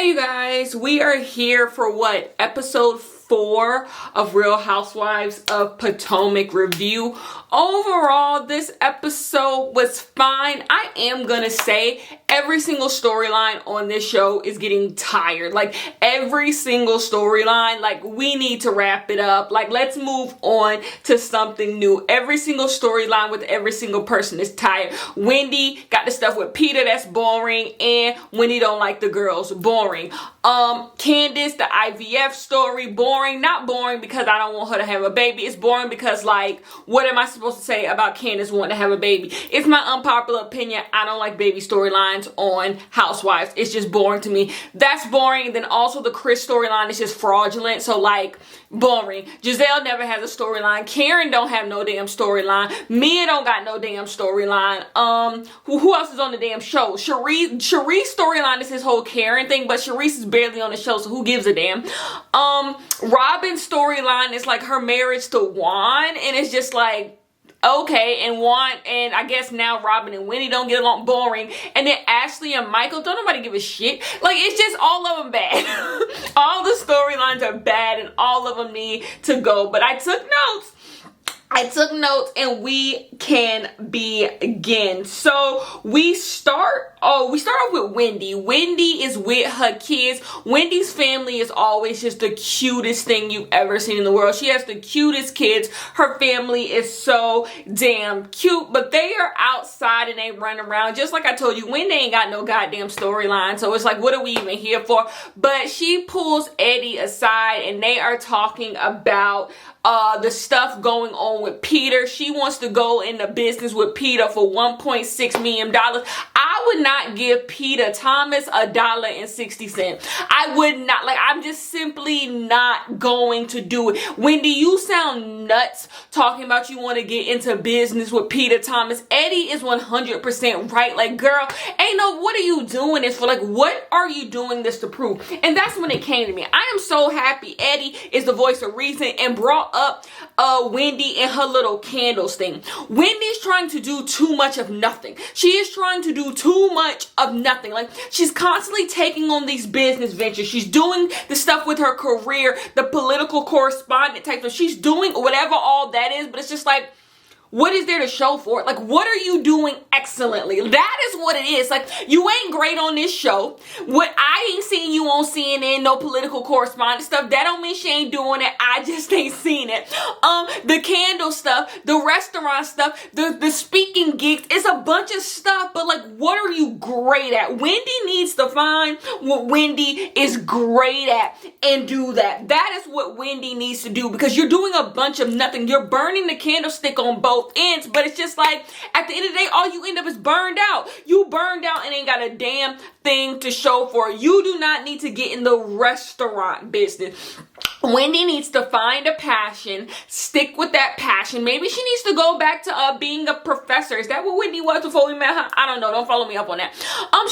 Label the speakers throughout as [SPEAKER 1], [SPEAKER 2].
[SPEAKER 1] Hey you guys, we are here for what? Episode 4 of Real Housewives of Potomac review. Overall, this episode was fine. I am gonna say every single storyline on this show is getting tired. Like every single storyline, like we need to wrap it up. Like let's move on to something new. Every single storyline with every single person is tired. Wendy got the stuff with Peter that's boring, and Wendy don't like the girls, boring. Candace, the IVF story, boring. Not boring because I don't want her to have a baby. It's boring because, like, what am I supposed to say about Candace wanting to have a baby? It's my unpopular opinion. I don't like baby storylines on Housewives. It's just boring to me. That's boring. Then also the Chris storyline is just fraudulent. So, like, boring. Giselle never has a storyline. Karen don't have no damn storyline. Mia don't got no damn storyline. Who else is on the damn show? Sharice's storyline is his whole Karen thing, but Sharice is barely on the show, so who gives a damn? Robin's storyline is like her marriage to Juan, and it's just like, okay, and Juan, and I guess now Robin and Wendy don't get along, boring. And then Ashley and Michael, don't nobody give a shit. Like, it's just all of them bad. All the storylines are bad, and all of them need to go. But I took notes. And we can begin. So we start off with Wendy. Wendy is with her kids. Wendy's family is always just the cutest thing you've ever seen in the world. She has the cutest kids. Her family is so damn cute, but they are outside and they run around. Just like I told you, Wendy ain't got no goddamn storyline. So it's like, what are we even here for? But she pulls Eddie aside and they are talking about the stuff going on with Peter. She wants to go into business with Peter for $1.6 million. I would not give Peter Thomas $1.60. I would not. Like, I'm just simply not going to do it. Wendy, you sound nuts talking about you want to get into business with Peter Thomas. Eddie is 100% right. Like, girl, ain't no, what are you doing this for? Like, what are you doing this to prove? And that's when it came to me. I am so happy Eddie is the voice of reason and brought up Wendy and her little candles thing. Wendy's trying to do too much of nothing. She is trying to do too much of nothing. Like, she's constantly taking on these business ventures. She's doing the stuff with her career, the political correspondent type of. She's doing whatever all that is, but it's just like, what is there to show for it? Like, what are you doing excellently? That is what it is. Like, you ain't great on this show. What I ain't seen you on CNN, no political correspondent stuff. That don't mean she ain't doing it. I just ain't seen it. The candle stuff, the restaurant stuff, the speaking gigs. It's a bunch of stuff, but like, what are you great at? Wendy needs to find what Wendy is great at and do that. That is what Wendy needs to do, because you're doing a bunch of nothing. You're burning the candlestick on both ends, but it's just like, at the end of the day, all you end up is burned out. You burned out and ain't got a damn thing to show for it. You do not need to get in the restaurant business. Wendy needs to find a passion, stick with that passion. Maybe she needs to go back to being a professor. Is that what Wendy was before we met her? I don't know. Don't follow me up on that.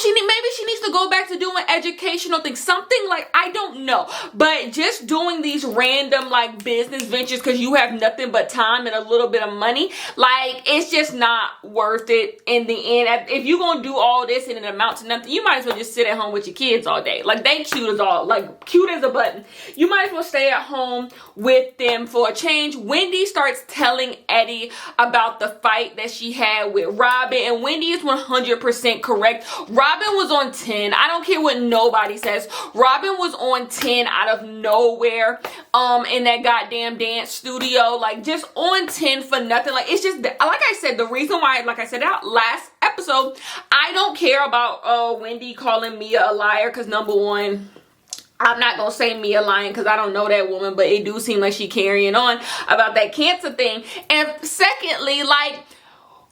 [SPEAKER 1] Maybe she needs to go back to doing educational things. Something like, I don't know. But just doing these random like business ventures because you have nothing but time and a little bit of money, like, it's just not worth it in the end. If you're going to do all this and it amounts to nothing, you might as well just sit at home with your kids all day. Like, they cute as a button. You might as well stay at home with them for a change. Wendy starts telling Eddie about the fight that she had with Robin, and Wendy is 100% correct. Robin was on 10. I don't care what nobody says. Robin was on 10 out of nowhere in that goddamn dance studio. Like, just on 10 for nothing. Like, it's just, like I said, the reason why, like I said out last episode, I don't care about Wendy calling Mia a liar, because number one, I'm not going to say Mia lying because I don't know that woman, but it do seem like she carrying on about that cancer thing. And secondly, like,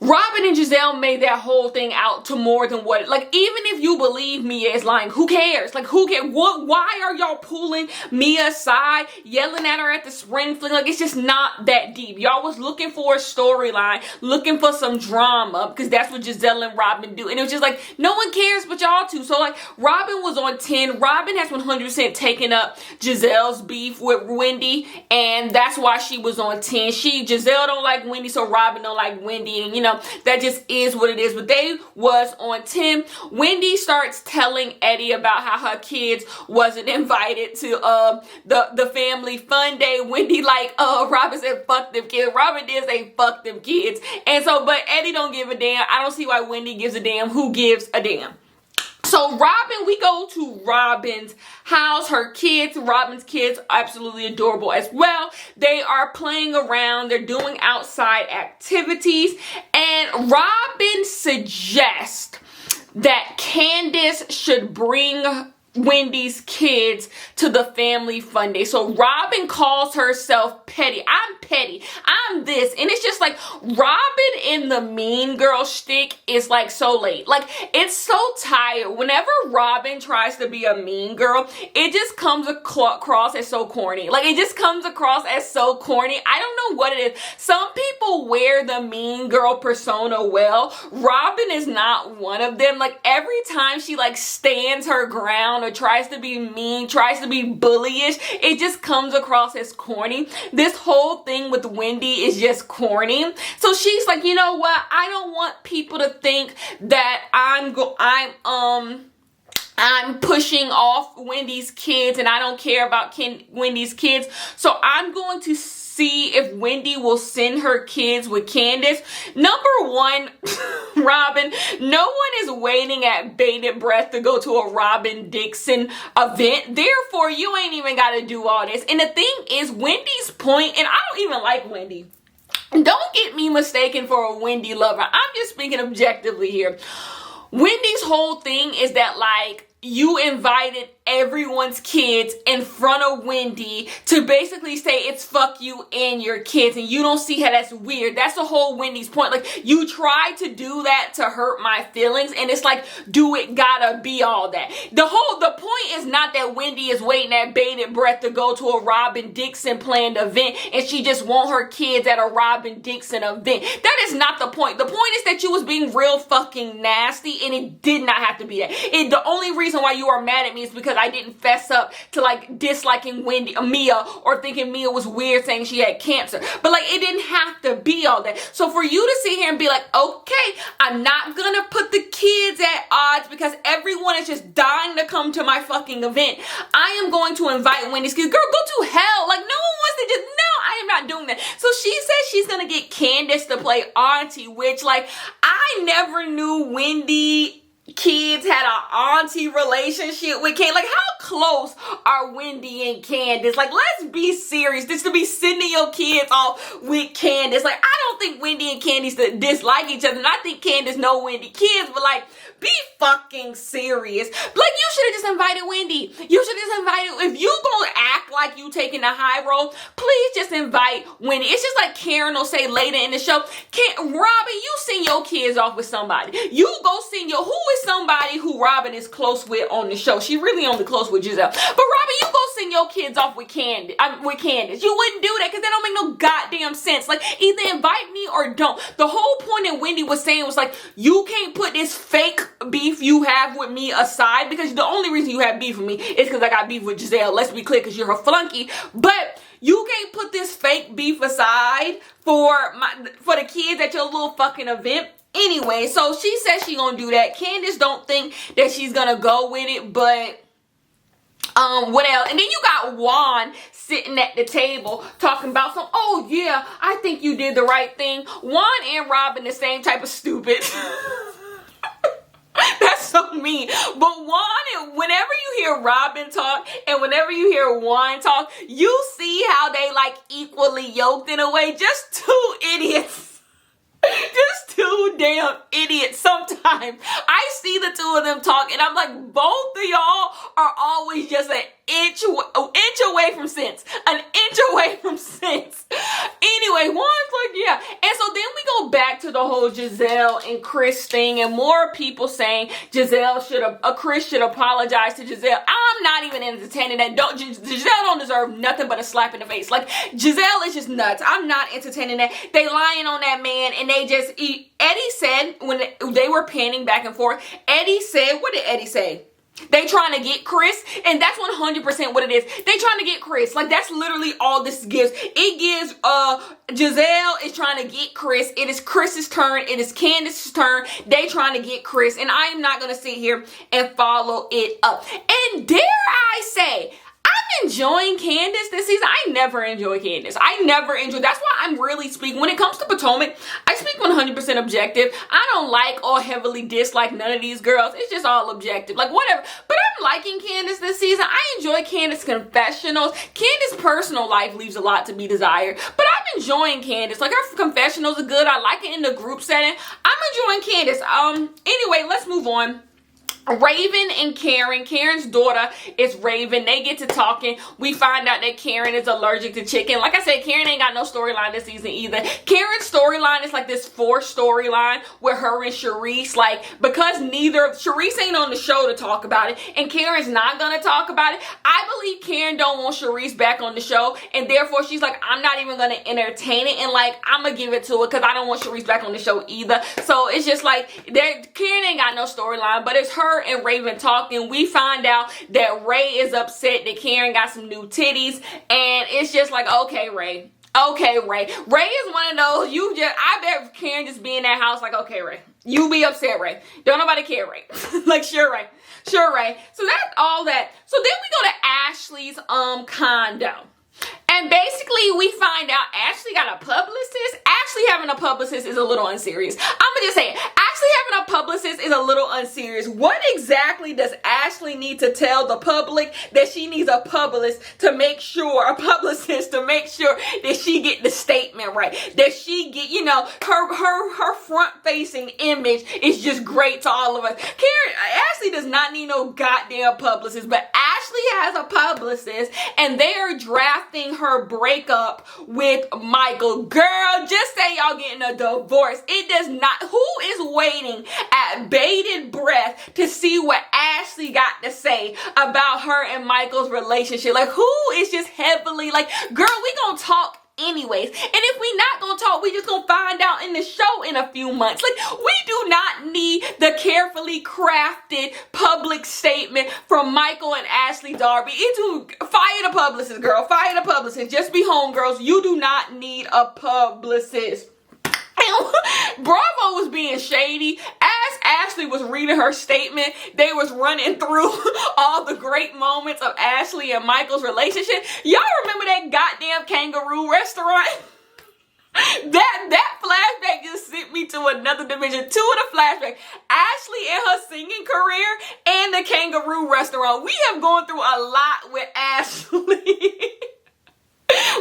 [SPEAKER 1] Robin and Giselle made that whole thing out to more than what, like, even if you believe Mia is lying, who cares? Like, who cares? Why are y'all pulling Mia aside, yelling at her at the spring fling? Like, it's just not that deep. Y'all was looking for a storyline, looking for some drama, because that's what Giselle and Robin do. And it was just like, no one cares but y'all two. So, like, Robin was on 10. Robin has 100% taken up Giselle's beef with Wendy, and that's why she was on 10. Giselle don't like Wendy, so Robin don't like Wendy, and, you know, that just is what it is. But they was on 10. Wendy starts telling Eddie about how her kids wasn't invited to the family fun day. Wendy like Robin said fuck them kids. Robin did say fuck them kids. And so but Eddie don't give a damn. I don't see why Wendy gives a damn. Who gives a damn? So Robin, we go to Robin's house. Robin's kids, absolutely adorable as well. They are playing around. They're doing outside activities. And Robin suggests that Candace should bring Wendy's kids to the family fun day. So Robin calls herself petty. I'm petty. I'm this. And it's just like Robin in the mean girl shtick is like so late. Like it's so tired. Whenever Robin tries to be a mean girl, it just comes across as so corny. Like it just comes across as so corny. I don't know what it is. Some people wear the mean girl persona well. Robin is not one of them. Like every time she like stands her ground or tries to be mean, tries to be bullyish, it just comes across as corny. This whole thing with Wendy is just corny. So she's like, you know what? I don't want people to think that I'm pushing off Wendy's kids and I don't care about Wendy's kids. So I'm going to see if Wendy will send her kids with Candace. Number one, Robin, no one is waiting at bated breath to go to a Robin Dixon event. Therefore, you ain't even got to do all this. And the thing is, Wendy's point, and I don't even like Wendy. Don't get me mistaken for a Wendy lover. I'm just speaking objectively here. Wendy's whole thing is that like you invited everyone's kids in front of Wendy to basically say it's fuck you and your kids, and you don't see how that's weird. That's the whole Wendy's point. Like you try to do that to hurt my feelings, and it's like, do it gotta be all that? The point is not that Wendy is waiting at bated breath to go to a Robin Dixon planned event and she just want her kids at a Robin Dixon event. That is not the point. The point is that you was being real fucking nasty, and it did not have to be that. The only reason why you are mad at me is because I didn't fess up to like disliking Mia or thinking Mia was weird saying she had cancer. But like it didn't have to be all that. So for you to sit here and be like, okay, I'm not gonna put the kids at odds because everyone is just dying to come to my fucking event. I am going to invite Wendy's kids. Girl, go to hell. Like no one wants to just, no, I am not doing that. So she says she's gonna get Candace to play auntie, which like I never knew Wendy kids had an auntie relationship with Candace. Like how close are Wendy and Candace? Like let's be serious. Just to be sending your kids off with Candace. Like I don't think Wendy and Candace dislike each other, and I think Candace know Wendy kids, but like be fucking serious. Like you should have just invited Wendy. You should have just invited, if you gonna act like you taking the high road, please just invite Wendy. It's just like Karen will say later in the show, Robin, you send your kids off with somebody. You go send who is somebody who Robin is close with on the show? She really only close with Giselle. But Robin, you go send your kids off with Candace. You wouldn't do that because that don't make no goddamn sense. Like either invite me or don't. The whole point that Wendy was saying was like, you can't put this fake beef you have with me aside, because the only reason you have beef with me is because I got beef with Giselle. Let's be clear, because you're her flunky. But you can't put this fake beef aside for the kids at your little fucking event. Anyway, so she says she gonna do that. Candace don't think that she's gonna go with it, but what else? And then you got Juan sitting at the table talking about some, oh yeah, I think you did the right thing. Juan and Robin the same type of stupid. That's so mean. But Juan, whenever you hear Robin talk and whenever you hear Juan talk, you see how they like equally yoked in a way. Just two idiots. Just two damn idiots sometimes. I see the two of them talk and I'm like, both of y'all are always just an inch away from sense. An inch away from sense. Anyway, Juan's like, yeah. And so then we go back to the whole Giselle and Chris thing, and more people saying Chris should apologize to Giselle. I'm not even entertaining that. Giselle don't deserve nothing but a slap in the face. Like, Giselle is just nuts. I'm not entertaining that. They lying on that man, and they just eat. Eddie said, when they were panning back and forth, Eddie said, what did Eddie say? They trying to get Chris, and that's 100% what it is. They trying to get Chris. Like, that's literally all this gives. It gives, Giselle is trying to get Chris. It is Chris's turn. It is Candace's turn. They trying to get Chris, and I am not going to sit here and follow it up. And dare I say, I'm enjoying Candace this season. I never enjoy Candace. That's why I'm really speaking. When it comes to Potomac, I speak 100% objective. I don't like or heavily dislike none of these girls. It's just all objective. Like, whatever. But I'm liking Candace this season. I enjoy Candace's confessionals. Candace's personal life leaves a lot to be desired. But I'm enjoying Candace. Like, her confessionals are good. I like it in the group setting. I'm enjoying Candace. Anyway, let's move on. Raven and Karen, Karen's daughter is Raven. They get to talking. We find out that Karen is allergic to chicken. Like I said, Karen ain't got no storyline this season either. Karen's storyline is like this forced storyline with her and Sharice. Like, because Sharice ain't on the show to talk about it, and Karen's not gonna talk about it. I believe Karen don't want Sharice back on the show, and therefore she's like, I'm not even gonna entertain it, and like, I'm gonna give it to her because I don't want Sharice back on the show either. So it's just like, Karen ain't got no storyline, but it's her and Raven talking. We find out that Ray is upset that Karen got some new titties, and it's just like, okay, Ray. Okay, Ray. Ray is one of those, I bet Karen just be in that house like, okay, Ray. You be upset, Ray. Don't nobody care, Ray. Like, sure, Ray. Sure, Ray. So that's all that. So then we go to Ashley's condo. And basically, we find out Ashley got a publicist. Ashley having a publicist is a little unserious. I'm going to just say it. Ashley having a publicist is a little unserious. What exactly does Ashley need to tell the public that she needs a publicist to make sure that she get the statement right? That she get, her front-facing image is just great to all of us. Ashley does not need no goddamn publicist, but Ashley has a publicist, and they are drafting her breakup with Michael. Girl, just say y'all getting a divorce. It does not. Who is waiting at bated breath to see what Ashley got to say about her and Michael's relationship? Like, who is just heavily like, girl, we gonna talk anyways. And if we not gonna talk, we just gonna find out in the show in a few months. Like, we do not need the carefully crafted public statement from Michael and Ashley Darby. Fire the publicist, girl. Fire the publicist. Just be home, girls. You do not need a publicist. Bravo was being shady. As Ashley was reading her statement, they was running through all the great moments of Ashley and Michael's relationship. Y'all remember that goddamn kangaroo restaurant? That flashback just sent me to another dimension. Two of the flashbacks. Ashley and her singing career and the kangaroo restaurant. We have gone through a lot with Ashley.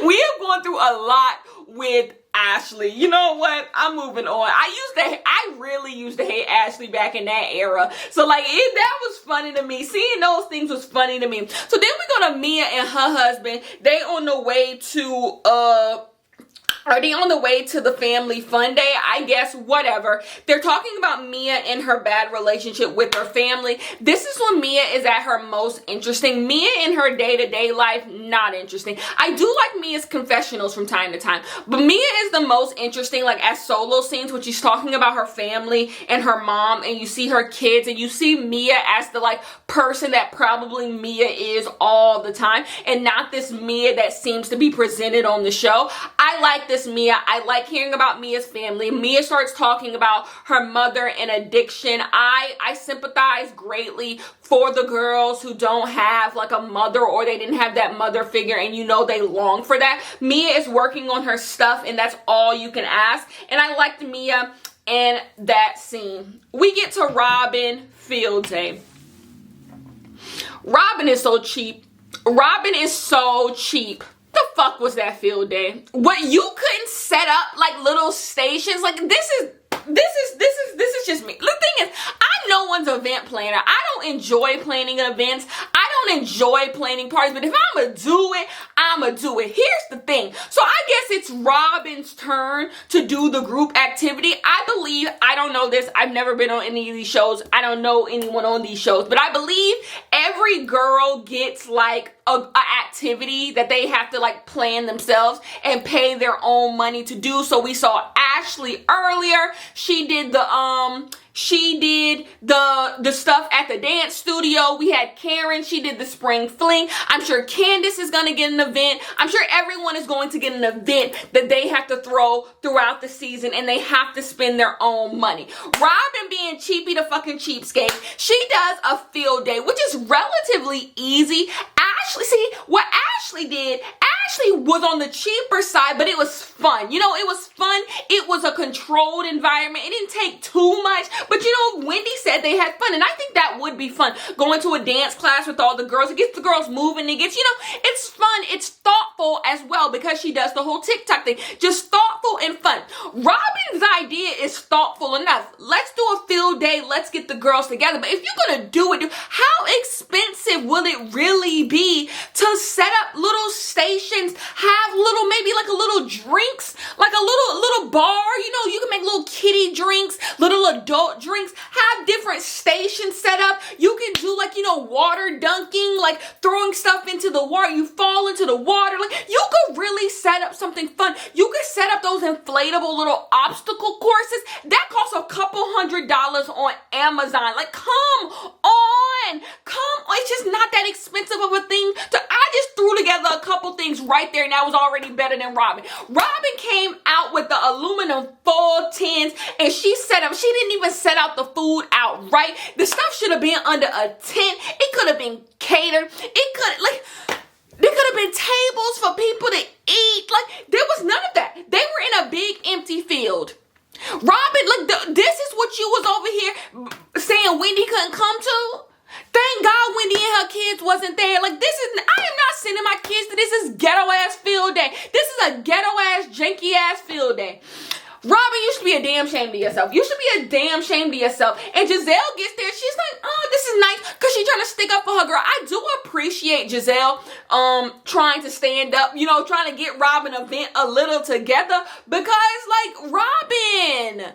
[SPEAKER 1] We have gone through a lot with Ashley. You know what? I'm moving on. I really used to hate Ashley back in that era. So like, that was funny to me. Seeing those things was funny to me. So then we go to Mia and her husband. They on the way to Are they on the way to the family fun day? I guess, whatever. They're talking about Mia and her bad relationship with her family. This is when Mia is at her most interesting. Mia in her day-to-day life, not interesting. I do like Mia's confessionals from time to time, but Mia is the most interesting, like as solo scenes when she's talking about her family and her mom, and you see her kids, and you see Mia as the like person that probably Mia is all the time, and not this Mia that seems to be presented on the show. I like this Mia. I like hearing about Mia's family. Mia starts talking about her mother and addiction. I sympathize greatly for the girls who don't have like a mother, or they didn't have that mother figure, and you know they long for that. Mia is working on her stuff, and that's all you can ask. And I liked Mia in that scene. We get to Robin field day. Robin is so cheap. Robin is so cheap. The fuck was that field day? What, you couldn't set up like little stations? Like this is just me. The thing is, I'm no one's event planner. I don't enjoy planning events. I don't enjoy planning parties, but if I'm gonna do it, I'm gonna do it. Here's the thing. So I guess it's Robin's turn to do the group activity. I don't know this. I've never been on any of these shows. I don't know anyone on these shows, but I believe every girl gets like a activity that they have to like plan themselves and pay their own money to do. So we saw Ashley earlier. She did the stuff at the dance studio. We had Karen. She did the spring fling. I'm sure Candace is going to get an event. I'm sure everyone is going to get an event that they have to throw throughout the season, and they have to spend their own money. Robin, being cheapy the fucking cheapskate, she does a field day, which is relatively easy. Ashley, see what Ashley did. Ashley was on the cheaper side, but it was fun. You know, it was fun. It was a controlled environment. It didn't take too much. But you know, Wendy said they had fun, and I think that would be fun. Going to a dance class with all the girls. It gets the girls moving. It gets, you know, it's fun. It's thoughtful as well, because she does the whole TikTok thing. Just thoughtful and fun. Robin's idea is thoughtful enough. Let's do a field day. Let's get the girls together. But if you're going to do it, how expensive will it really be to set up little stations, have little, maybe like a little drinks, like a little bar, you know, you can make little kiddie drinks, little adult drinks, have different stations set up. You can do like, you know, water dunking, like throwing stuff into the water, you fall into the water. Like, you could really set up something fun. You could set up those inflatable little obstacle courses. That costs a couple $100s on Amazon. Like, come on. It's just not that expensive of a thing. I just threw together a couple things right there, and that was already better than Robin. Robin came out with the aluminum foil tins, and she didn't even set out the food out right. The stuff should have been under a tent. It could have been catered. There could have been tables for people to eat. Like, there was none of that. They were in a big empty field. Robin, look, this is what you was over here saying Wendy couldn't come to. Thank God Wendy and her kids wasn't there. Like, I am not sending my kids to this. Is ghetto ass field day. This is a ghetto ass, janky ass field day. Robin, you should be a damn shame to yourself. You should be a damn shame to yourself. And Giselle gets there. She's like, oh, this is nice, because she's trying to stick up for her girl. I do appreciate Giselle trying to stand up, you know, trying to get Robin a vent a little together, because, like, Robin.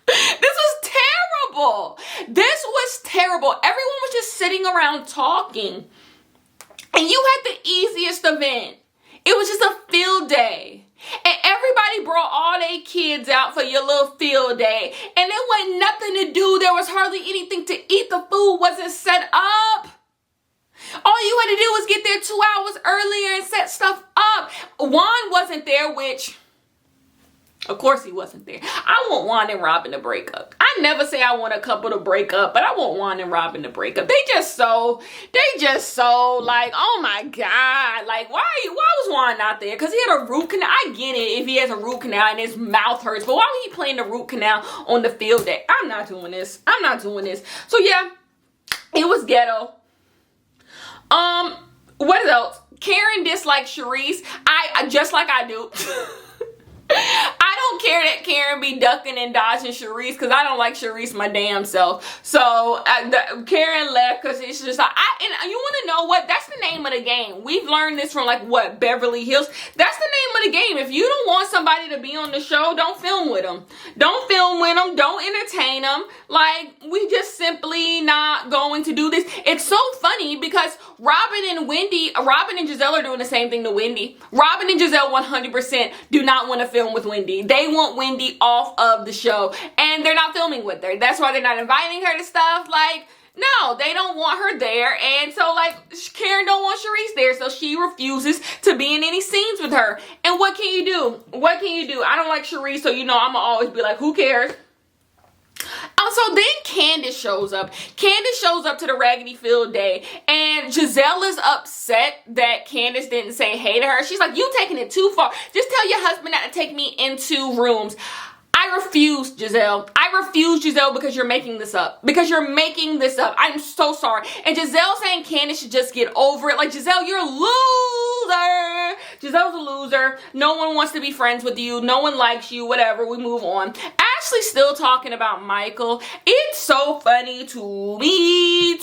[SPEAKER 1] This was terrible. This was terrible. Everyone was just sitting around talking. And you had the easiest event. It was just a field day. And everybody brought all their kids out for your little field day. And there wasn't nothing to do. There was hardly anything to eat. The food wasn't set up. All you had to do was get there 2 hours earlier and set stuff up. Juan wasn't there, which... of course he wasn't there. I want Juan and Robin to break up. I never say I want a couple to break up, but I want Juan and Robin to break up. They just so like, oh my God. Like, why was Juan not there? Because he had a root canal. I get it if he has a root canal and his mouth hurts, but why was he playing the root canal on the field day? I'm not doing this. So yeah, it was ghetto. What else? Karen dislikes Sharice. I just like I do. I don't care that Karen be ducking and dodging Sharice, because I don't like Sharice my damn self. So Karen left because it's just like, and you want to know what? That's the name of the game. We've learned this from Beverly Hills. That's the name of the game. If you don't want somebody to be on the show, don't film with them. Don't film with them. Don't entertain them. Like, we just simply not going to do this. It's so funny because Robin and Giselle are doing the same thing to Wendy. Robin and Giselle 100% do not want to film with Wendy. They want Wendy off of the show, and they're not filming with her. That's why they're not inviting her to stuff. Like, no, they don't want her there. And so, like, Karen don't want Sharice there, so she refuses to be in any scenes with her. And what can you do? I don't like Sharice, so you know I'm gonna always be like, who cares? So then Candace shows up. Candace shows up to the Raggedy Field Day, and Giselle is upset that Candace didn't say hey to her. She's like, you taking it too far. Just tell your husband not to take me into rooms. I refuse, Giselle. Because you're making this up. I'm so sorry. And Giselle saying Candace should just get over it. Like, Giselle, you're a loser. Giselle's a loser. No one wants to be friends with you. No one likes you. Whatever. We move on. Ashley's still talking about Michael. It's so funny to me.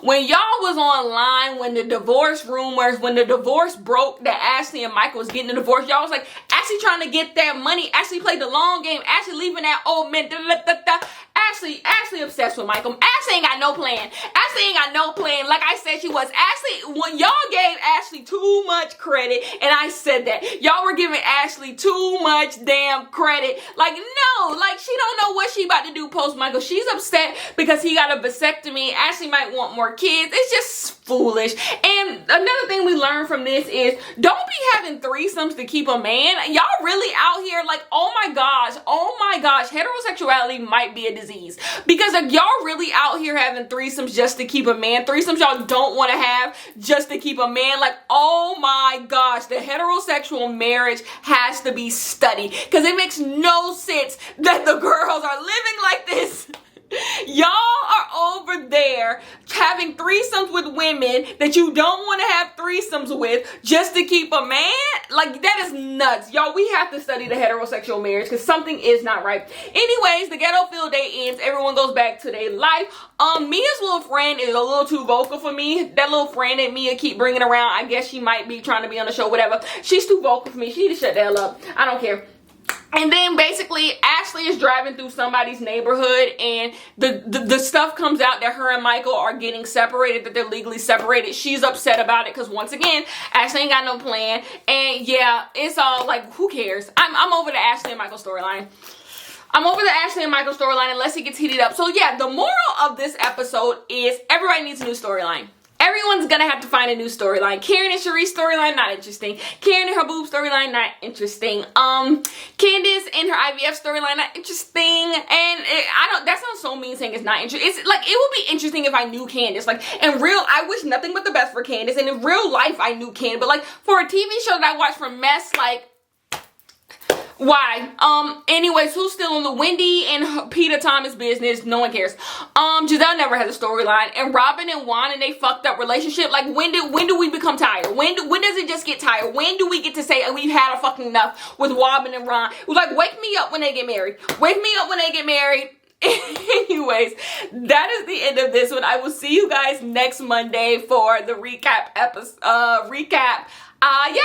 [SPEAKER 1] When y'all was online, when the divorce broke that Ashley and Michael was getting a divorce, y'all was like, Ashley trying to get that money. Ashley played the long game. Ashley leaving that old man. Ashley obsessed with Michael. Ashley ain't got no plan. Ashley Ashley ain't got no plan. Like I said, she was. Ashley, when y'all gave Ashley too much credit, and I said that, y'all were giving Ashley too much damn credit. Like, no, like she don't know what she about to do post Michael. She's upset because he got a vasectomy. Ashley might want more kids. It's just foolish. And another thing we learned from this is don't be having threesomes to keep a man. Y'all really out here like, oh my gosh, heterosexuality might be a disease. Because like, y'all really out here having threesomes just to keep a man. Threesomes y'all don't want to have just to keep a man. Like, oh my gosh, the heterosexual marriage has to be studied. Because it makes no sense that the girls are living like this. Y'all are over there having threesomes with women that you don't want to have threesomes with just to keep a man. Like, that is nuts. Y'all, we have to study the heterosexual marriage because something is not right. Anyways, the ghetto field day ends. Everyone goes back to their life. Mia's little friend is a little too vocal for me. That little friend that Mia keep bringing around, I guess she might be trying to be on the show, whatever. She's too vocal for me. She need to shut the hell up. I don't care. And then basically Ashley is driving through somebody's neighborhood and the stuff comes out that her and Michael are getting separated, that they're legally separated. She's upset about it because once again, Ashley ain't got no plan. And yeah, it's all like, who cares? I'm over the Ashley and Michael storyline. I'm over the Ashley and Michael storyline unless it gets heated up. So yeah, the moral of this episode is everybody needs a new storyline. Everyone's gonna have to find a new storyline. Karen and Sharice's storyline, not interesting. Karen and her boob storyline, not interesting. Candace and her IVF storyline, not interesting. And that sounds so mean saying it's not interesting. It's like, it would be interesting if I knew Candace. Like, I wish nothing but the best for Candace. And in real life, I knew Candace. But like, for a TV show that I watched from Mess, like, why? Anyways, who's still in the Wendy and Peter Thomas business? No one cares. Giselle never has a storyline. And Robin and Juan and they fucked up relationship. Like, when do we become tired? When does it just get tired? When do we get to say, we've had a fucking enough with Robin and Ron? It was like, wake me up when they get married. Wake me up when they get married. Anyways, that is the end of this one. I will see you guys next Monday for the recap episode. Yeah.